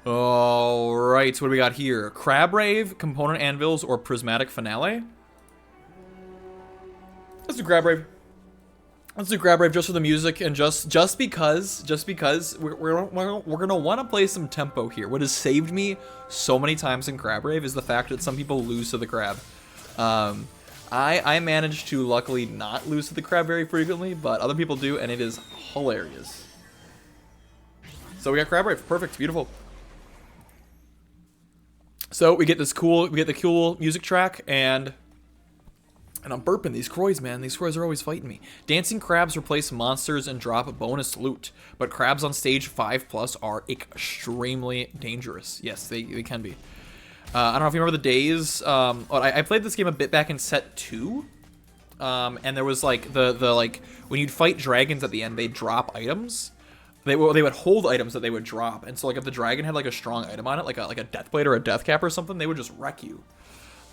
Alright, so what do we got here? Crab Rave, Component Anvils, or Prismatic Finale? Let's do Crab Rave. Let's do Crab Rave just for the music and just because we're gonna want to play some tempo here. What has saved me so many times in Crab Rave is the fact that some people lose to the crab. I managed to luckily not lose to the crab very frequently, but other people do, and it is hilarious. So we got Crab Rave, perfect, beautiful. So we get the cool music track, and I'm burping these Croys, man. These Croys are always fighting me. Dancing crabs replace monsters and drop bonus loot, but crabs on stage 5+ are extremely dangerous. Yes, they can be. I don't know if you remember the days. I played this game a bit back in Set 2, and there was like the when you'd fight dragons at the end, they'd drop items. They would hold items that they would drop, and so like if the dragon had like a strong item on it, like a death blade or a death cap or something, they would just wreck you.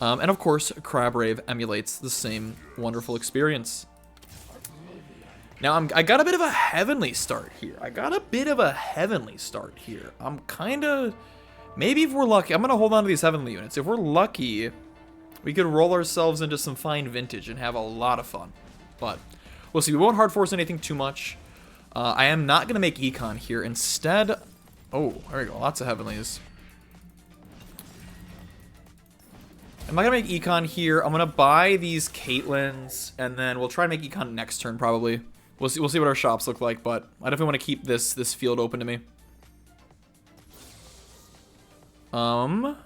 And of course, Crab Rave emulates the same wonderful experience. Now I got a bit of a heavenly start here. I'm kind of, maybe if we're lucky, I'm gonna hold on to these heavenly units. If we're lucky, we could roll ourselves into some fine vintage and have a lot of fun. But we'll see. We won't hard force anything too much. I am not going to make Econ here. Instead, oh, there we go. Lots of heavenlies. I'm not going to make Econ here. I'm going to buy these Caitlyn's, and then we'll try to make Econ next turn, probably. We'll see what our shops look like, but I definitely want to keep this field open to me. Now,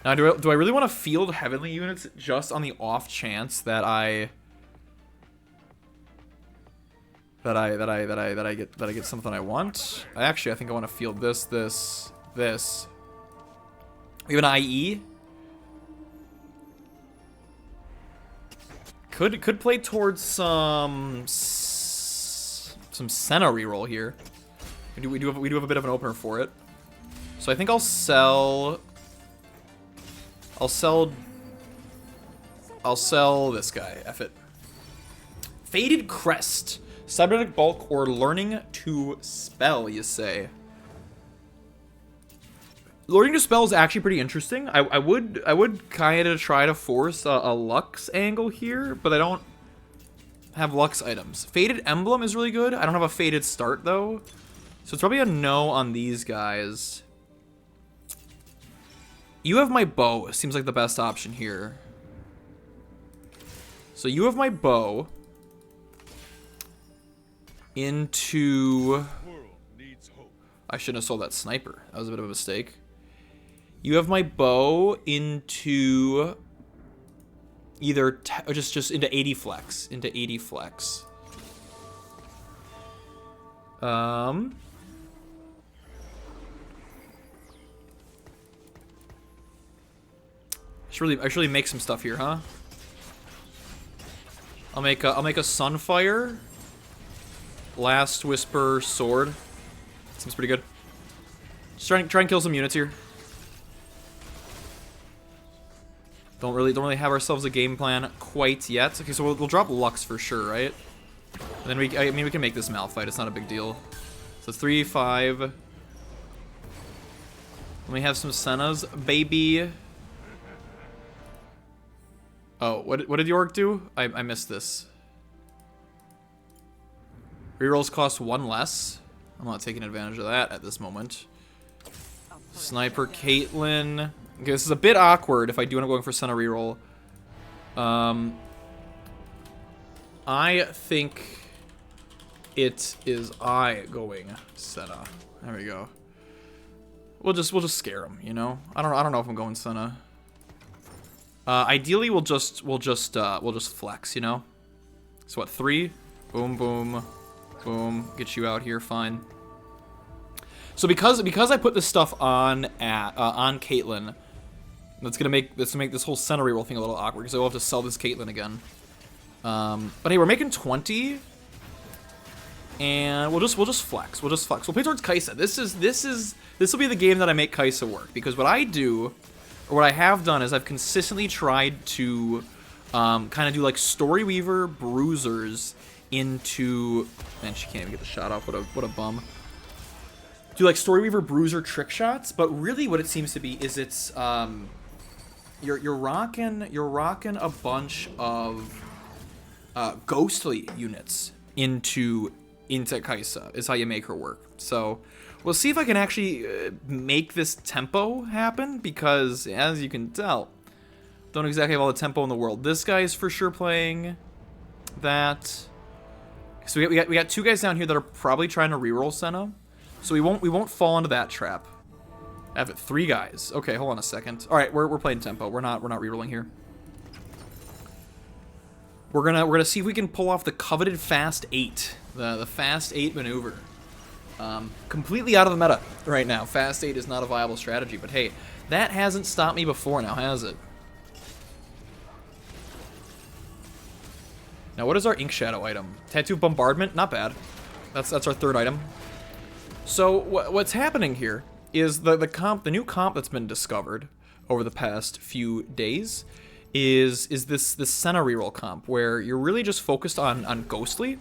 do I really want to field heavenly units just on the off chance that I get something I want? I think I want to field this. We have an IE. Could play towards some Senna reroll here. We do have a bit of an opener for it. So I think I'll sell this guy. F it. Faded Crest. Cybernetic Bulk or Learning to Spell, you say? Learning to Spell is actually pretty interesting. I would kind of try to force a Lux angle here, but I don't have Lux items. Faded Emblem is really good. I don't have a Faded Start, though. So it's probably a no on these guys. You have my bow. Seems like the best option here. So you have my bow. Into... I shouldn't have sold that sniper. That was a bit of a mistake. You have my bow into... either... just into 80 flex. Into 80 flex. I should really make some stuff here, huh? I'll make a Sunfire. Last Whisper Sword. Seems pretty good. Just try and kill some units here. Don't really have ourselves a game plan quite yet. Okay, so we'll drop Lux for sure, right? And then we can make this Malphite. It's not a big deal. So 3, 5. Let me have some Sennas, baby. Oh, what did the orc do? I missed this. Rerolls cost 1 less. I'm not taking advantage of that at this moment. Sniper Caitlyn. Okay, this is a bit awkward if I do end up going for Senna reroll. I think it is going Senna. There we go. We'll just scare him, you know. I don't know if I'm going Senna. Ideally, we'll just flex, you know. So what? 3, boom, boom. Boom, get you out here, fine. So because I put this stuff on Caitlyn, that's gonna make this whole Senna reroll thing a little awkward because I will have to sell this Caitlyn again. But hey, we're making 20, and we'll just flex. We'll play towards Xayah. This will be the game that I make Xayah work, because what I do, or what I have done, is I've consistently tried to kind of do like Storyweaver bruisers into... Man, she can't even get the shot off. What a bum. do like Storyweaver Bruiser trick shots, but really what it seems to be is it's you're rocking a bunch of ghostly units into Xayah is how you make her work. So we'll see if I can actually make this tempo happen, because as you can tell, don't exactly have all the tempo in the world. This guy is for sure playing that. So we got two guys down here that are probably trying to reroll Senna. So we won't fall into that trap. I have 3 guys. Okay, hold on a second. All right, we're playing tempo. We're not rerolling here. We're gonna see if we can pull off the coveted fast 8, the fast 8 maneuver. Completely out of the meta right now. Fast 8 is not a viable strategy, but hey, that hasn't stopped me before now, has it? Now, what is our Inkshadow item? Tattoo Bombardment? Not bad. That's our 3rd item. So what's happening here is the new comp that's been discovered over the past few days is this Senna reroll comp, where you're really just focused on Ghostly,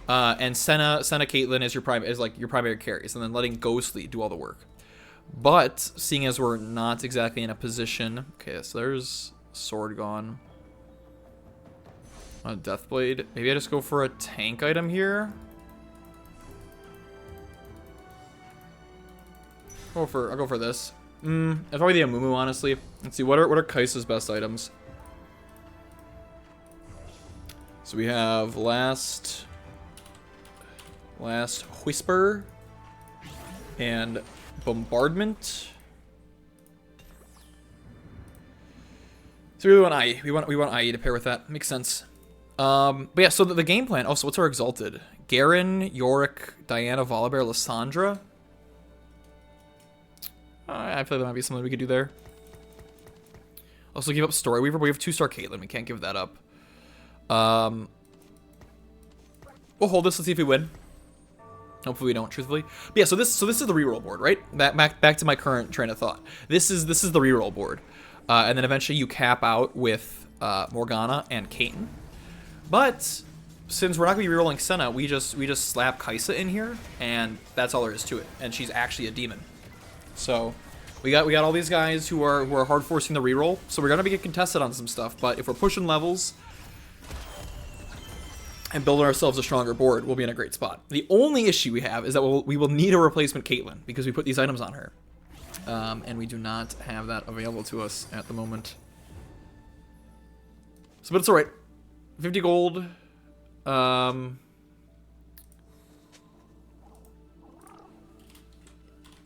and Senna Caitlyn is your primary carries, and then letting Ghostly do all the work. But seeing as we're not exactly in a position, okay, so there's Sword gone. Deathblade. Maybe I just go for a tank item here. I'll go for this. It's probably the Amumu, honestly. Let's see, what are Kai'Sa's best items? So we have last Whisper and Bombardment. So we want IE. We want IE to pair with that. Makes sense. But yeah, so the game plan. Oh, so what's our Exalted? Garen, Yorick, Diana, Volibear, Lissandra. I feel like that might be something we could do there. Also give up Storyweaver, but we have 2-star Caitlyn. We can't give that up. We'll hold this. Let's see if we win. Hopefully we don't, truthfully. But yeah, so this is the reroll board, right? Back to my current train of thought. This is the reroll board, and then eventually you cap out with Morgana and Caitlyn. But since we're not gonna be rerolling Senna, we just slap Kai'Sa in here, and that's all there is to it. And she's actually a demon. So we got all these guys who are hard forcing the reroll. So we're gonna be getting contested on some stuff. But if we're pushing levels and building ourselves a stronger board, we'll be in a great spot. The only issue we have is that we will need a replacement Caitlyn, because we put these items on her, and we do not have that available to us at the moment. So, but it's all right. 50 gold.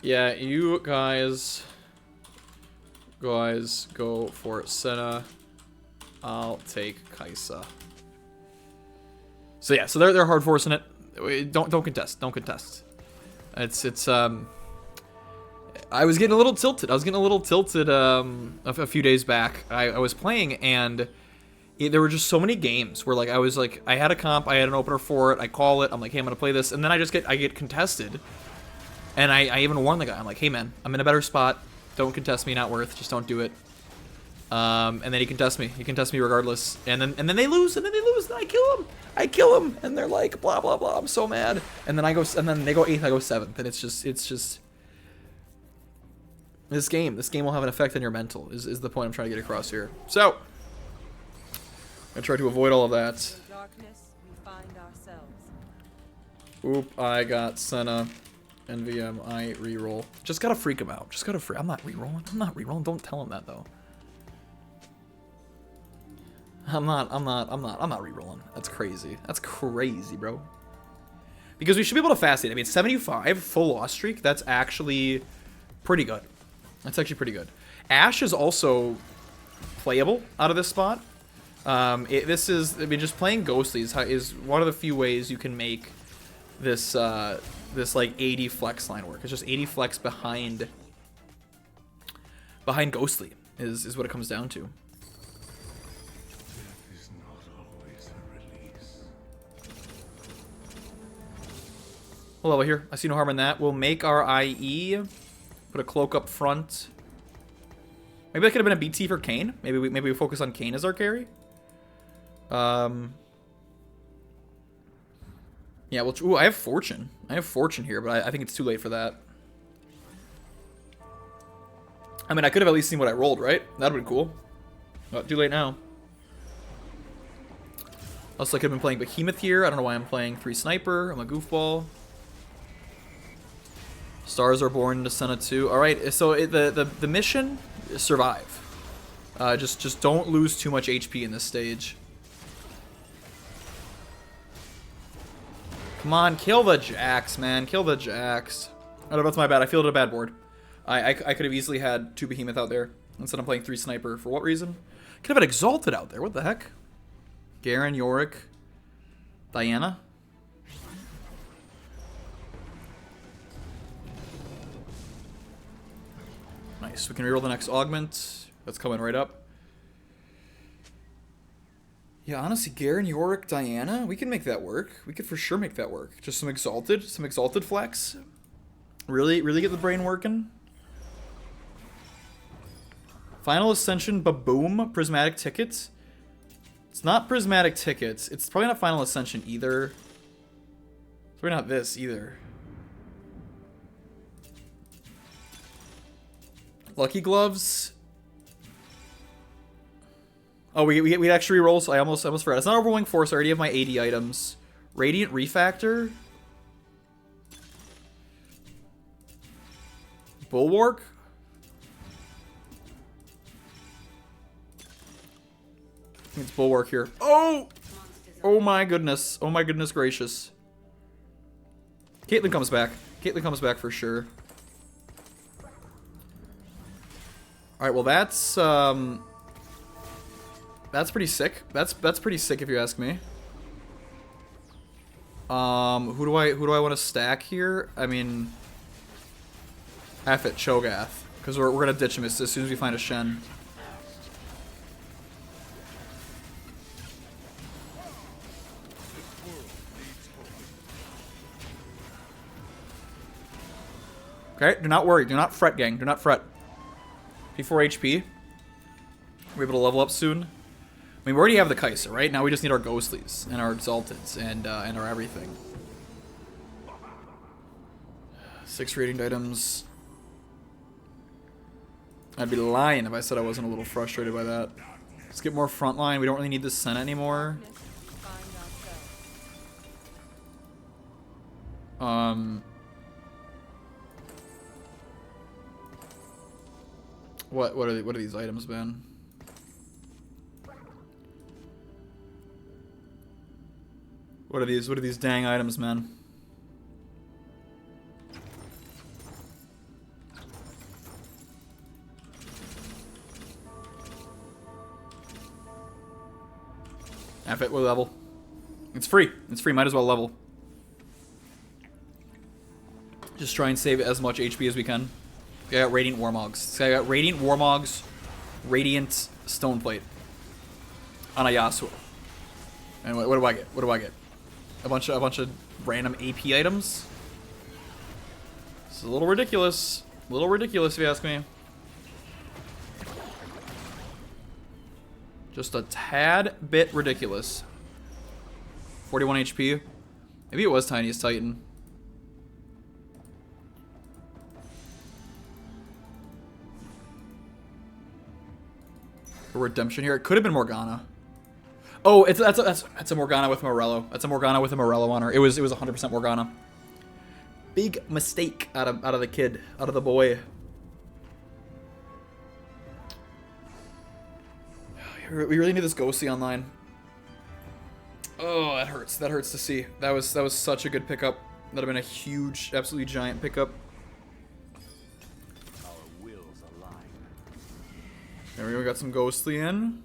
Yeah, you guys go for Senna. I'll take Kai'Sa. So yeah, so they're hard forcing it. Don't contest. Don't contest. It's I was getting a little tilted. A few days back. I was playing, and there were just so many games where I had a comp, I had an opener for it, I call it, I'm like, hey, I'm gonna play this, and then I get contested. And I even warned the guy. I'm like, hey man, I'm in a better spot. Don't contest me, not worth. Just don't do it. And then he contests me. He contests me regardless. And then they lose. And I kill him. And they're like, blah blah blah. I'm so mad. And then they go 8th. I go 7th. And it's just this game will have an effect on your mental. Is the point I'm trying to get across here. So I'm gonna try to avoid all of that. Oop! I got Senna. NVM, I reroll. Just gotta freak him out. I'm not rerolling. Don't tell him that though. I'm not rerolling. That's crazy. That's crazy, bro. Because we should be able to fast it. I mean, 75 full loss streak. That's actually pretty good. Ashe is also playable out of this spot. Just playing Ghostly is one of the few ways you can make this this like 80 flex line work. It's just 80 flex behind Ghostly is what it comes down to. We'll level here. I see no harm in that. We'll make our IE. Put a cloak up front. Maybe that could have been a BT for Kayn. Maybe we focus on Kayn as our carry. Yeah, well, ooh, I have Fortune. I have Fortune here, but I think it's too late for that. I mean, I could have at least seen what I rolled, right? That would have been cool. Not too late now. Also, I could have been playing Behemoth here. I don't know why I'm playing 3 Sniper. I'm a goofball. Stars are born into Senna 2. Alright, so the mission, survive. Just don't lose too much HP in this stage. Come on, kill the Jax, man. Kill the Jax. I don't know, that's my bad. I feel it a bad board. I could have easily had 2 Behemoth out there. Instead I'm playing 3 Sniper. For what reason? Could have had Exalted out there. What the heck? Garen, Yorick, Diana. Nice. We can reroll the next Augment. That's coming right up. Yeah, honestly, Garen, Yorick, Diana, we can make that work. We could for sure make that work. Just some Exalted flex. Really get the brain working. Final Ascension, Baboom, Prismatic Tickets. It's not Prismatic Tickets. It's probably not Final Ascension either. It's probably not this either. Lucky Gloves. Oh, we actually roll, so I almost forgot. It's not Overwhelming Force. I already have my 80 items. Radiant Refactor. Bulwark. It's Bulwark here. Oh! Oh my goodness. Oh my goodness gracious. Caitlyn comes back. Caitlyn comes back for sure. Alright, well that's pretty sick. That's pretty sick if you ask me. Who do I want to stack here? I mean, Mythic Cho'gath, because we're gonna ditch him as soon as we find a Shen. Okay, do not worry. Do not fret, gang. Do not fret. P4 HP. We're able to level up soon. I mean, we already have the Kai'Sa, right? Now we just need our Ghostlies and our Exalteds and our everything. 6 radiant items. I'd be lying if I said I wasn't a little frustrated by that. Let's get more frontline. We don't really need this Senna anymore. What are these items, man? What are these dang items, man? F it, we'll level. It's free. It's free, might as well level. Just try and save as much HP as we can. I got Radiant Warmogs. So I got Radiant Warmogs, Radiant Stoneplate on a Yasuo. And what do I get? What do I get? A bunch of random AP items. This is a little ridiculous. A little ridiculous if you ask me. Just a tad bit ridiculous. 41 HP. Maybe it was Tiniest Titan. A redemption here. It could have been Morgana. Oh, that's a Morgana with Morello. That's a Morgana with a Morello on her. It was 100% Morgana. Big mistake out of the kid, out of the boy. We really need this Ghostly online. Oh, that hurts. That hurts to see. That was such a good pickup. That'd have been a huge, absolutely giant pickup. There we go, we got some Ghostly in.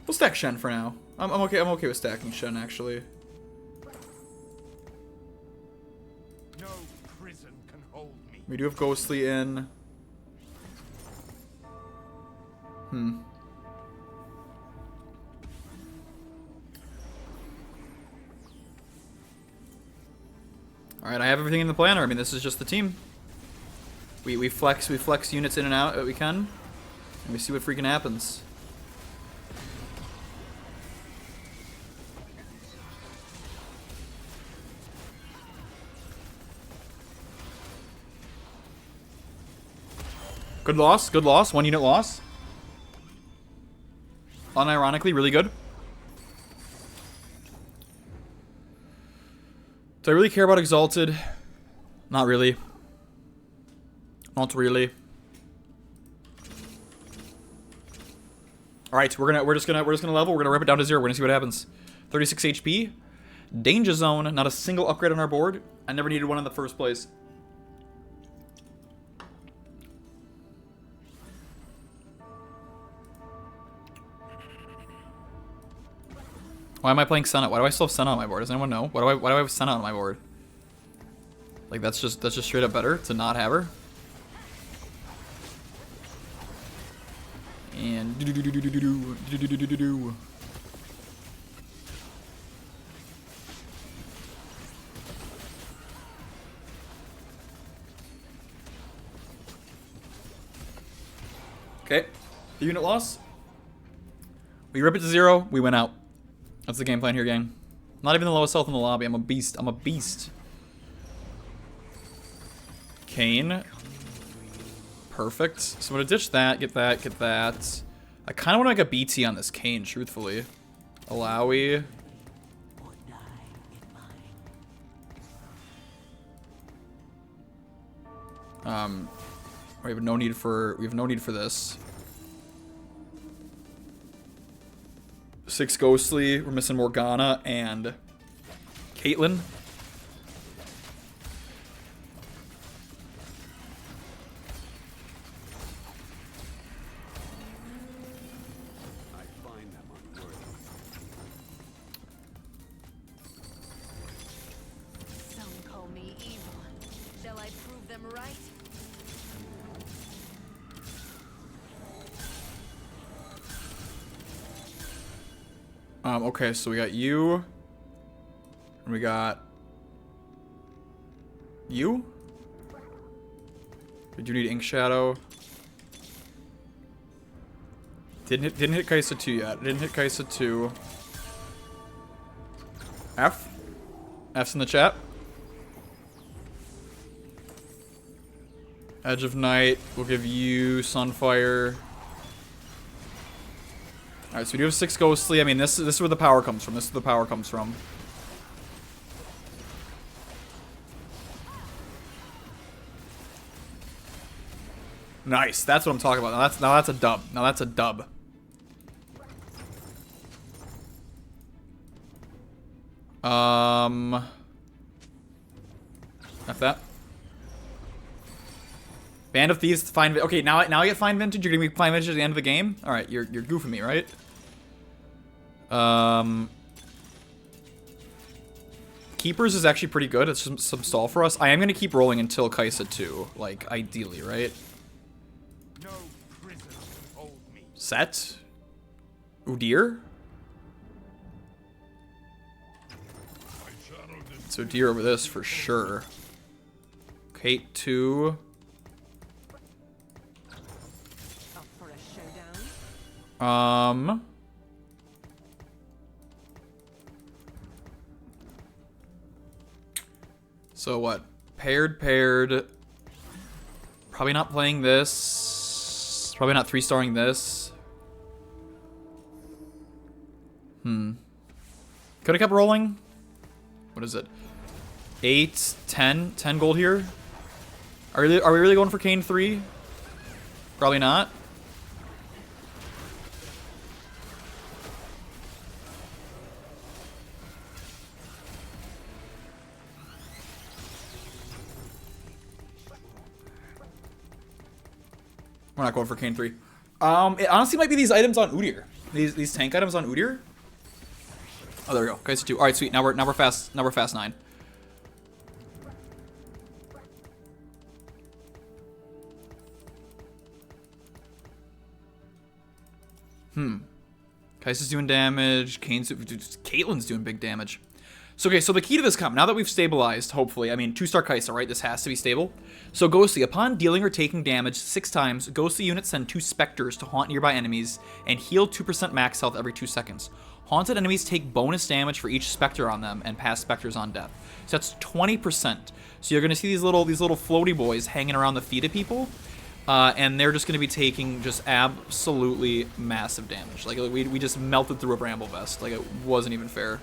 We'll stack Shen for now. I'm okay with stacking Shen actually. No prison can hold me. We do have Ghostly in. Alright, I have everything in the planner. I mean, this is just the team. We flex units in and out that we can. Let me see what freaking happens. Good loss, good loss. 1 unit loss. Unironically, really good. Do I really care about Exalted? Not really. Not really. All right, we're just gonna level. We're gonna rip it down to 0. We're gonna see what happens. 36 HP. Danger Zone. Not a single upgrade on our board. I never needed one in the first place. Why am I playing Senna? Why do I still have Senna on my board? Does anyone know? Why do I have Senna on my board? Like that's just straight up better to not have her. And okay, the unit loss. We rip it to 0. We win out. That's the game plan here, gang. Not even the lowest health in the lobby. I'm a beast. I'm a beast. Kayn. Perfect. So I'm gonna ditch that, get that, get that. I kind of want to make a BT on this Kayn, truthfully. Alawi. We have no need for this. 6 Ghostly. We're missing Morgana and Caitlyn. Okay, so we got you. And we got you. We do need Inkshadow. Didn't hit Xayah 2 yet. Didn't hit Xayah 2. F's in the chat. Edge of Night. We'll give you Sunfire. Alright, so we do have 6 Ghostly. I mean, this is where the power comes from. This is where the power comes from. Nice. That's what I'm talking about. Now that's a dub. Now that's a dub. F that. Band of Thieves, find. Okay, now I get Find Vintage. You're gonna be Find Vintage at the end of the game. All right, you're goofing me, right? Keepers is actually pretty good. It's just some stall for us. I am gonna keep rolling until Xayah 2, like ideally, right? No prison can hold me. Sett. Udyr. So Udyr over this for sure. Kate 2. So what? Paired. Probably not playing this. Probably not 3-starring this. Could have kept rolling. What is it? 8, 10 gold here. Are we really going for Kayn 3? Probably not. We're not going for Kayn 3. It honestly might be these items on Udyr. These tank items on Udyr. Oh, there we go. Xayah 2. All right, sweet. Now we're fast. Now we're fast 9. Kai'Sa's doing damage. Caitlyn's doing big damage. So, okay, so the key to this comp, now that we've stabilized, hopefully, I mean, 2-star Xayah, right? This has to be stable. So, Ghostly, upon dealing or taking damage 6 times, Ghostly units send 2 Spectres to haunt nearby enemies and heal 2% max health every 2 seconds. Haunted enemies take bonus damage for each Spectre on them and pass Spectres on death. So that's 20%. So you're going to see these little floaty boys hanging around the feet of people, and they're just going to be taking just absolutely massive damage. Like, we just melted through a Bramble Vest. Like, it wasn't even fair.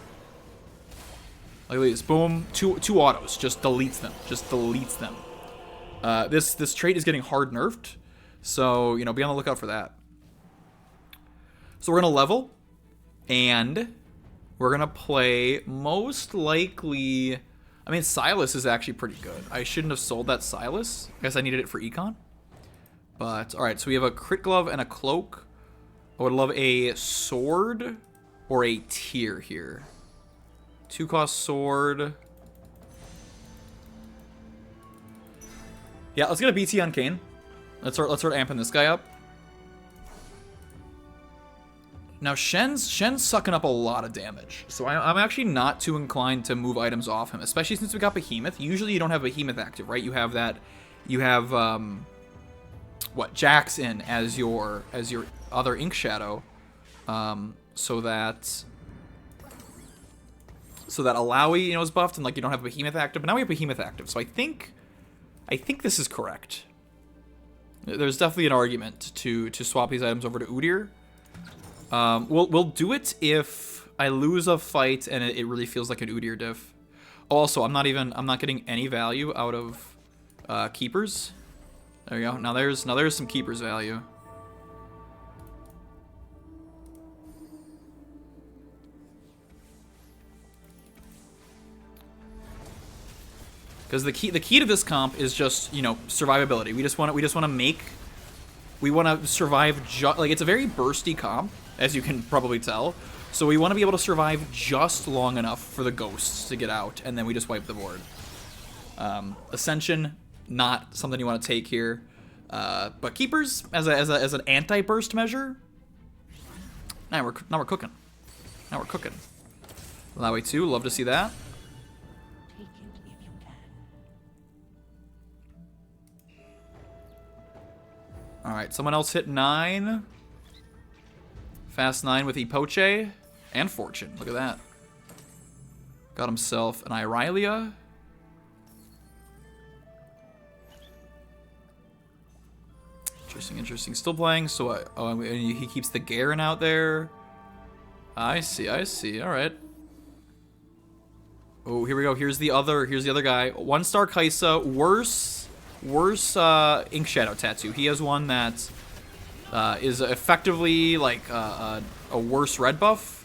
Like this, boom, two autos, just deletes them, This trait is getting hard nerfed, so, you know, be on the lookout for that. So we're gonna level, and we're gonna play most likely. I mean, Silas is actually pretty good. I shouldn't have sold that Silas. I guess I needed it for econ. But all right, so we have a crit glove and a cloak. I would love a sword or a tear here. 2-cost sword. Yeah, let's get a BT on Kayn. Let's start amping this guy up. Now Shen's sucking up a lot of damage, so I'm actually not too inclined to move items off him, especially since we got Behemoth. Usually you don't have Behemoth active, right? You have what, Jax in as your other Inkshadow, so that Alawi, you know, is buffed, and like you don't have Behemoth active, but now we have Behemoth active. So I think this is correct. There's definitely an argument to swap these items over to Udyr. We'll do it if I lose a fight and it really feels like an Udyr diff. Also, I'm not getting any value out of keepers. There you go. Now there's some keepers value. Because the key to this comp is just, you know, survivability. We just want to survive. Like, it's a very bursty comp, as you can probably tell. So we want to be able to survive just long enough for the ghosts to get out, and then we just wipe the board. Ascension, not something you want to take here. But keepers as an anti-burst measure. Now we're cooking. Now we're cooking. Alawi 2, love to see that. Alright, someone else hit 9. Fast 9 with Epoche and Fortune. Look at that. Got himself an Irelia. Interesting. Still playing, so he keeps the Garen out there. I see. Alright. Oh, here we go. Here's the other guy. 1-star Xayah, worse Inkshadow tattoo. He has one that is effectively like a worse red buff.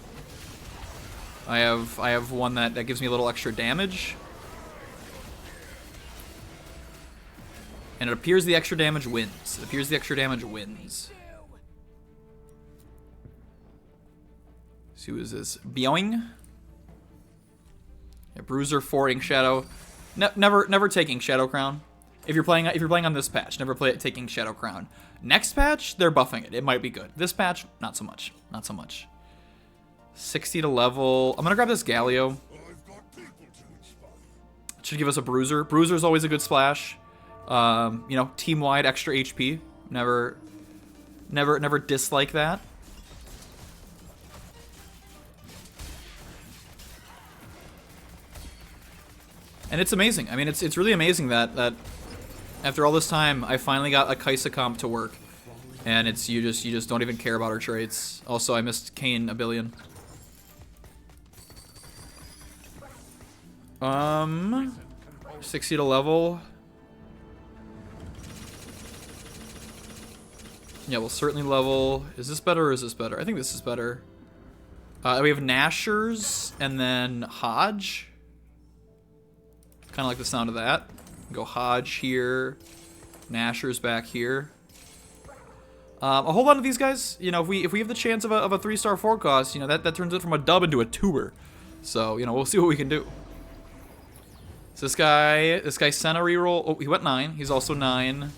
I have one that gives me a little extra damage, and it appears the extra damage wins. So who is this? Bioing. Yeah, Bruiser 4 Inkshadow. Never take Inkshadow Crown. If you're playing on this patch, never take Inkshadow Crown. Next patch, they're buffing it. It might be good. This patch, not so much. 60 to level. I'm gonna grab this Galio. It should give us a Bruiser. Bruiser's always a good splash. You know, team-wide extra HP. Never dislike that. And it's amazing. I mean, it's really amazing that after all this time, I finally got a Xayah comp to work, and it's you just don't even care about her traits. Also, I missed Kayn a billion. 60 to level. Yeah, we'll certainly level. Is this better or is this better? I think this is better. We have Nashers and then Hodge. Kind of like the sound of that. Go Hodge here. Nashers back here. A whole lot of these guys, you know, if we have the chance of a 3-star forecast, you know, that turns it from a dub into a tuber. So, you know, we'll see what we can do. So this guy sent a reroll. Oh, he went 9. He's also 9.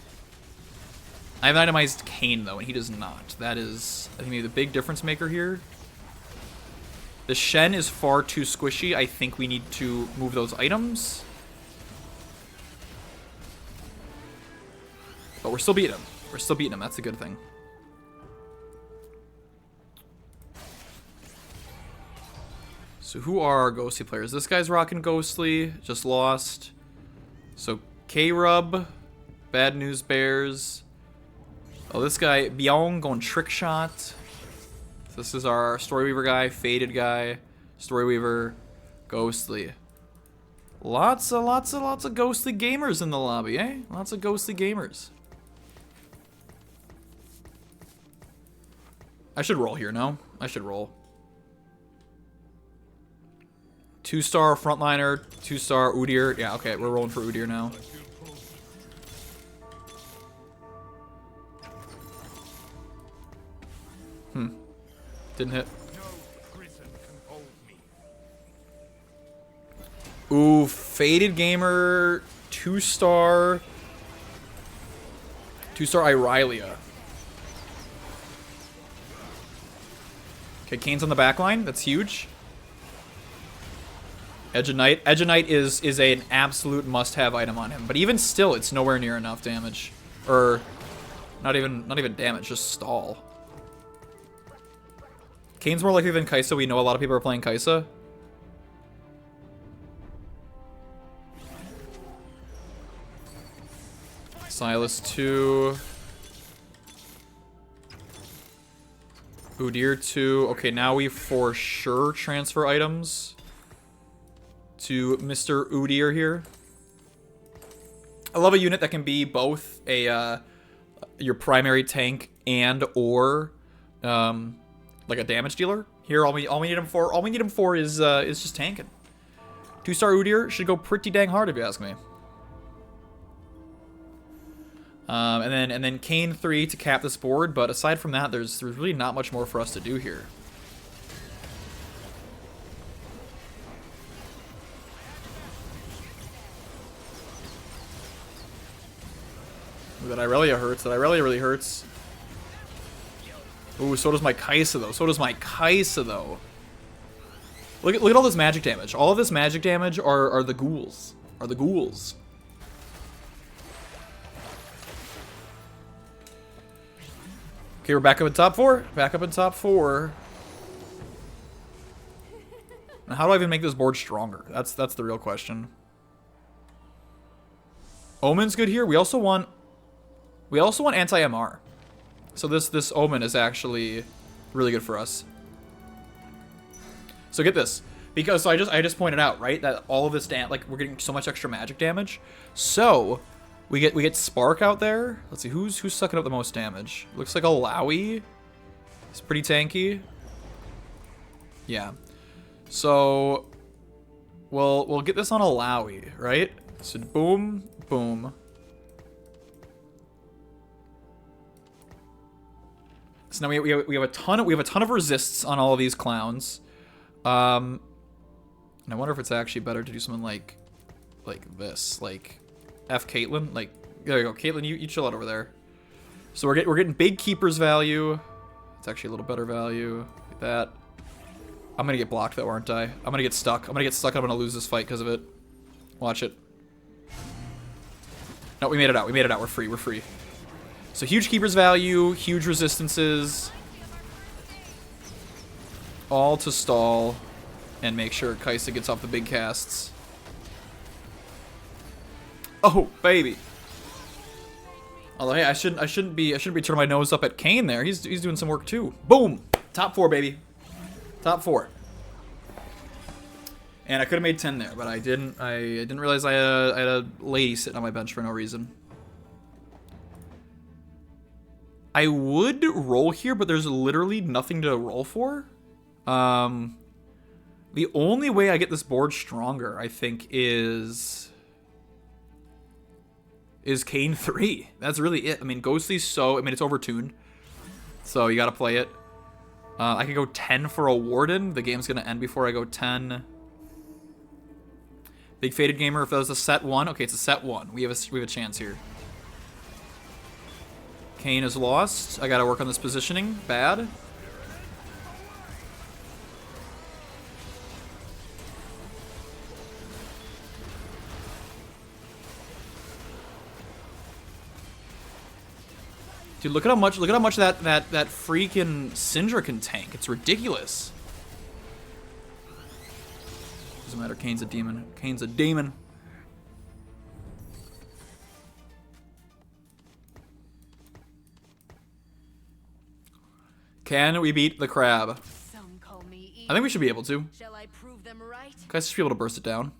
I have an itemized Kayn though, and he does not. That is, I think, maybe the big difference maker here. The Shen is far too squishy. I think we need to move those items. But we're still beating him. We're still beating him. That's a good thing. So who are our Ghostly players? This guy's rocking Ghostly. Just lost. So K-Rub. Bad News Bears. Oh, this guy, Byung, going Trick Shot. So this is our Storyweaver guy, Faded guy. Storyweaver, Ghostly. Lots of Ghostly gamers in the lobby, eh? Lots of Ghostly gamers. I should roll here, no? I should roll. 2-star frontliner, 2-star Udyr. Yeah, okay, we're rolling for Udyr now. Didn't hit. Ooh, Faded Gamer, 2-star. 2-star Irelia. Okay, Kane's on the back line. That's huge. Edge of Night. Edge of Night is an absolute must-have item on him. But even still, it's nowhere near enough damage. Or not even damage, just stall. Kane's more likely than Kai'Sa. We know a lot of people are playing Kai'Sa. Silas 2. Udyr 2. Okay, now we for sure transfer items to Mr. Udyr here. I love a unit that can be both a your primary tank and or like a damage dealer. Here, all we need him for is just tanking. 2-star Udyr should go pretty dang hard if you ask me. And then Kane 3 to cap this board, but aside from that, there's really not much more for us to do here. Ooh, that Irelia hurts. That Irelia really hurts. Ooh, so does my Kai'Sa though. So does my Kai'Sa though. Look at all this magic damage. All of this magic damage are the ghouls. Are the ghouls. Okay, we're back up in top 4. Back up in top 4. Now, how do I even make this board stronger? That's the real question. Omen's good here. We also want anti-MR. So this Omen is actually really good for us. So get this. Because so I just pointed out, right, that all of this like we're getting so much extra magic damage. So we get Spark out there. Let's see who's sucking up the most damage. Looks like a Lowy. It's pretty tanky. Yeah. So we'll get this on a Lowy, right? So boom, boom. So now we have a ton of resists on all of these clowns. And I wonder if it's actually better to do something like this, like F Caitlyn. Like there you go, Caitlyn, you chill out over there. So we're getting big keepers value. It's actually a little better value like that. I'm gonna get blocked though, aren't I? I'm gonna get stuck. I'm gonna lose this fight because of it. Watch it. No, we made it out. We made it out. We're free. We're free. So huge keepers value, huge resistances. All to stall and make sure Kai'Sa gets off the big casts. Oh, baby. Although hey, I shouldn't be turning my nose up at Kane there. He's doing some work too. Boom! Top 4, baby. Top 4. And I could have made 10 there, but I didn't realize I had a lady sitting on my bench for no reason. I would roll here, but there's literally nothing to roll for. The only way I get this board stronger, I think, is Kane 3. That's really it. I mean, Ghostly's it's overtuned, so you gotta play it. I could go 10 for a Warden. The game's gonna end before I go 10. Big Faded Gamer, if that was a set 1. Okay, it's a set 1. We have a chance here. Kane is lost. I gotta work on this positioning. Bad. Dude, look at how much that freaking Syndra can tank. It's ridiculous. Doesn't matter. Kane's a demon. Kane's a demon. Can we beat the crab? Some call me evil. I think we should be able to. Shall I prove them right? Guys should be able to burst it down.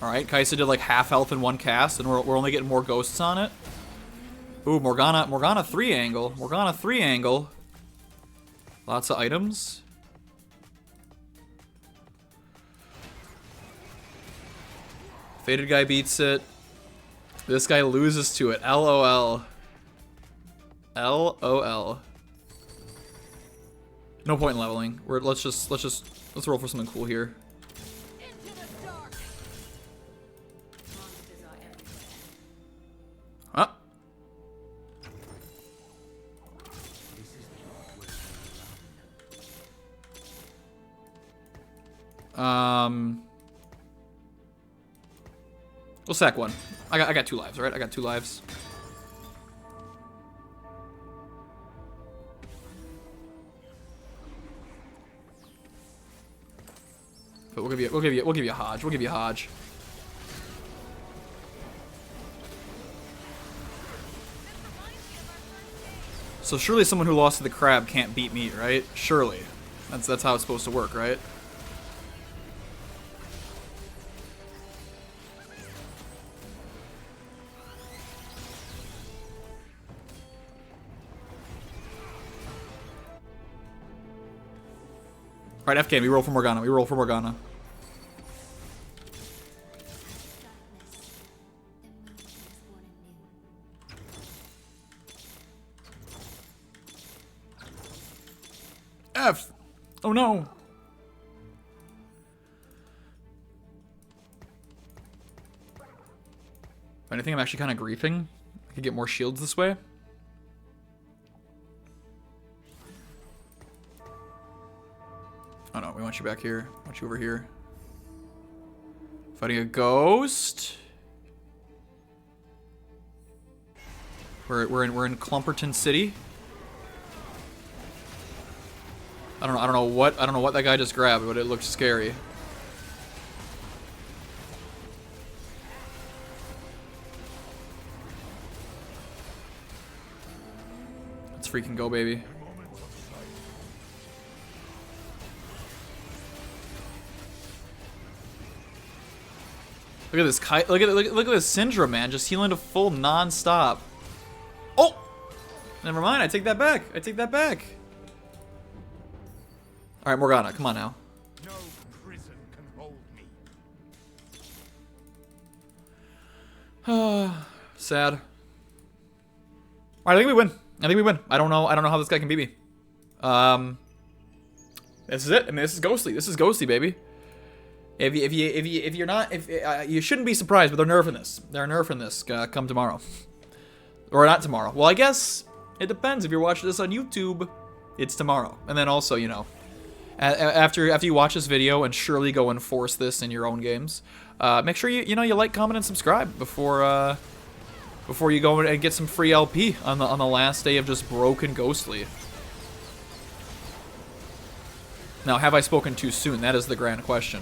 Alright, Kai'Sa did like half health in one cast, and we're only getting more ghosts on it. Ooh, Morgana 3 angle. Morgana 3 angle. Lots of items. Faded guy beats it. This guy loses to it. LOL. LOL. No point in leveling. Let's roll for something cool here. Into the dark. Monsters are everywhere. Huh? We'll sack one. I got 2 lives, right? I got 2 lives. But we'll give you Hodge. We'll give you Hodge. So surely someone who lost to the crab can't beat me, right? Surely. That's how it's supposed to work, right? Alright, FK, we roll for Morgana. We roll for Morgana. F! Oh no! I think I'm actually kind of griefing. I could get more shields this way. Oh no, we want you back here. I want you over here. Fighting a ghost. We're in Clumperton City. I don't know what that guy just grabbed, but it looked scary. Let's freaking go, baby. Look at this look at this Syndra, man, just healing to full non-stop. Oh! Never mind, I take that back. I take that back. Alright, Morgana, come on now. No prison can hold me. Sad. Alright, I think we win. I think we win. I don't know how this guy can beat me. This is it. I mean, this is Ghostly. This is Ghostly, baby. If you're not, you shouldn't be surprised, but they're nerfing this. They're nerfing this come tomorrow, or not tomorrow. Well, I guess it depends. If you're watching this on YouTube, it's tomorrow. And then also, you know, after you watch this video and surely go enforce this in your own games, make sure you like, comment, and subscribe before you go and get some free LP on the last day of just broken Ghostly. Now, have I spoken too soon? That is the grand question.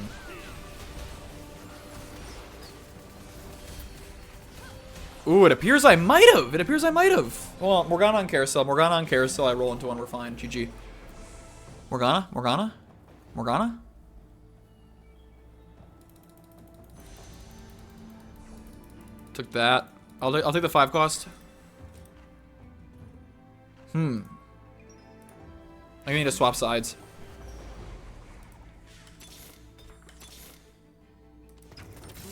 Ooh, it appears I might have. It appears I might have. Well, Morgana on Carousel. Morgana on Carousel. I roll into one. We're fine. GG. Morgana? Morgana? Morgana? Took that. I'll take the 5 cost. I need to swap sides.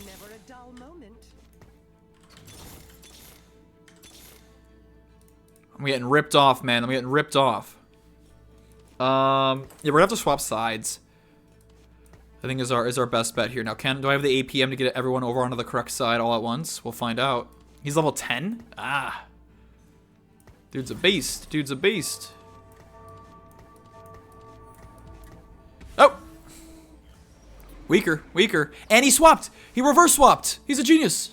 Never a dull moment. I'm getting ripped off, man. I'm getting ripped off. Yeah, we're gonna have to swap sides. I think is our best bet here. Now, do I have the APM to get everyone over onto the correct side all at once? We'll find out. He's level 10? Ah. Dude's a beast. Dude's a beast. Oh! Weaker. Weaker. And he swapped! He reverse swapped! He's a genius!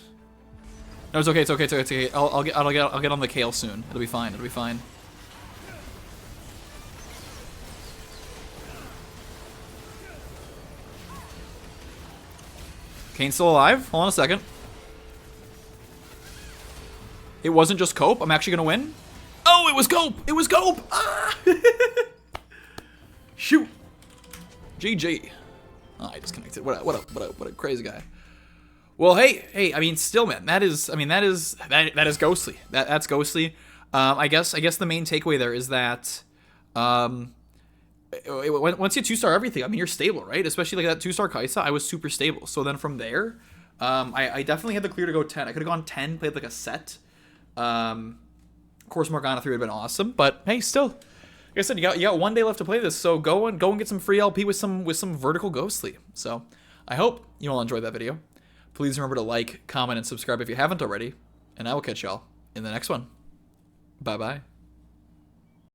No, it's okay, it's okay, it's okay, it's okay. I'll get on the Kale soon. It'll be fine, it'll be fine. Kane's still alive. Hold on a second. It wasn't just Cope. I'm actually gonna win. Oh, it was Cope! It was Cope! Ah! Shoot. GG. Oh, I disconnected. What a crazy guy. Well, hey, I mean, still, man, that is ghostly. That's ghostly. I guess the main takeaway there is that, once you 2-star everything, I mean, you're stable, right? Especially like that 2-star Kaisa, I was super stable. So then from there, I definitely had the clear to go 10. I could have gone 10, played like a Sett. Of course, Morgana 3 would have been awesome, but hey, still, like I said, you got 1 day left to play this, so go and get some free LP with some vertical ghostly. So I hope you all enjoyed that video. Please remember to like, comment, and subscribe if you haven't already, and I will catch y'all in the next one. Bye bye.